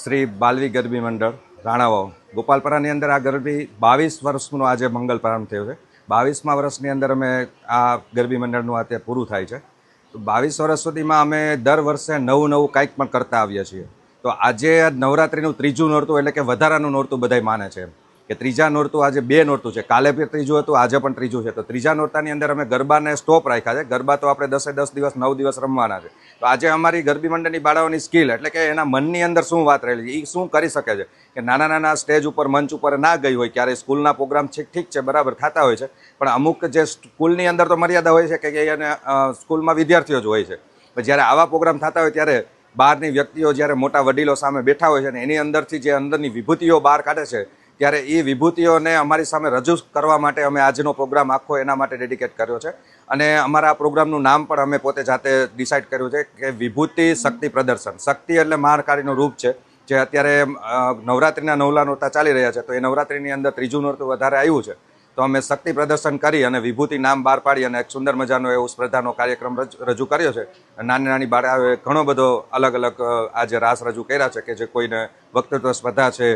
શ્રી બાલવી ગરબી મંડળ રાણાવાવ ગોપાલપરાની અંદર આ ગરબી 22 વર્ષનો આજે મંગલ પ્રારંભ થયો છે. 22મા વર્ષની અંદર અમે આ ગરબી મંડળનું અત્યારે પૂરું થાય છે. તો 22 વર્ષ સુધીમાં અમે દર વર્ષે નવું કંઈક પણ કરતા આવીએ છીએ. તો આજે નવરાત્રિનું ત્રીજું નોરતું એટલે કે વધારાનું નોરતું બધાય માને છે કે ત્રીજા નોરતું આજે 2 નોરતું છે. કાલે પણ ત્રીજું હતું, આજે પણ ત્રીજું છે. તો ત્રીજા નોરતાની અંદર અમે ગરબાને સ્ટોપ રાખ્યા છે. ગરબા તો આપણે 10 દિવસ 9 દિવસ રમવાના છે. તો આજે અમારી ગરબી મંડળની બાળાઓની સ્કિલ એટલે કે એના મનની અંદર શું વાત રહેલી છે, એ શું કરી શકે છે કે નાના સ્ટેજ ઉપર મંચ ઉપર ના ગઈ હોય, ક્યારે સ્કૂલના પ્રોગ્રામ ઠીક છે બરાબર થતા હોય છે, પણ અમુક જે સ્કૂલની અંદર તો મર્યાદા હોય છે કે એને સ્કૂલમાં વિદ્યાર્થીઓ જ હોય છે. પણ જ્યારે આવા પ્રોગ્રામ થતા હોય ત્યારે બહારની વ્યક્તિઓ જ્યારે મોટા વડીલો સામે બેઠા હોય છે ને એની અંદરથી જે અંદરની વિભૂતિઓ બહાર કાઢે છે, ત્યારે એ વિભૂતિઓને અમારી સામે રજૂ કરવા માટે અમે આજનો પ્રોગ્રામ આખો એના માટે ડેડિકેટ કર્યો છે. અને અમારા આ પ્રોગ્રામનું નામ પણ અમે પોતે જાતે ડિસાઇડ કર્યું છે કે વિભૂતિ શક્તિ પ્રદર્શન. શક્તિ એટલે મહાકાળીનું રૂપ છે, જે અત્યારે નવરાત્રિના 9 નોરતા ચાલી રહ્યા છે. તો એ નવરાત્રિની અંદર ત્રીજું નોરતું વધારે આવ્યું છે. તો અમે શક્તિ પ્રદર્શન કરી અને વિભૂતિ નામ બહાર પાડી અને એક સુંદર મજાનો એવો સ્પર્ધાનો કાર્યક્રમ રજૂ કર્યો છે. નાની બાળાઓએ ઘણો બધો અલગ આજે રાસ રજૂ કર્યા છે કે જે કોઈને વક્તૃત્વ સ્પર્ધા છે,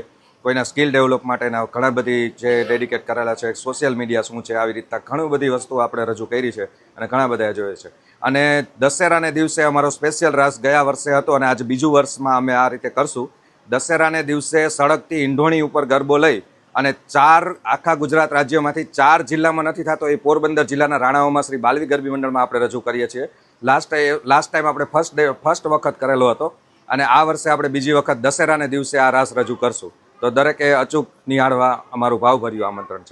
કોઈના સ્કિલ ડેવલપ માટેના ઘણા બધી જે ડેડિકેટ કરેલા છે, સોશિયલ મીડિયા શું છે, આવી રીતના ઘણી બધી વસ્તુઓ આપણે રજૂ કરી છે અને ઘણા બધા જોઈએ છે. અને દશેરાને દિવસે અમારો સ્પેશિયલ રાસ ગયા વર્ષે હતો અને આજે બીજું વર્ષમાં અમે આ રીતે કરશું. દશેરાને દિવસે સડકથી ઈંઢોણી ઉપર ગરબો લઈ અને આખા ગુજરાત રાજ્યમાંથી 4 જિલ્લામાં નથી થતો એ પોરબંદર જિલ્લાના રાણાવાવમાં શ્રી બાલવી ગરબી મંડળમાં આપણે રજૂ કરીએ છીએ. લાસ્ટ ટાઈમ આપણે ફર્સ્ટ વખત કરેલો હતો અને આ વર્ષે આપણે બીજી વખત દશેરાને દિવસે આ રાસ રજૂ કરશું. તો દરેકે અચૂક નિહાળવા અમારું ભાવભર્યું આમંત્રણ છે.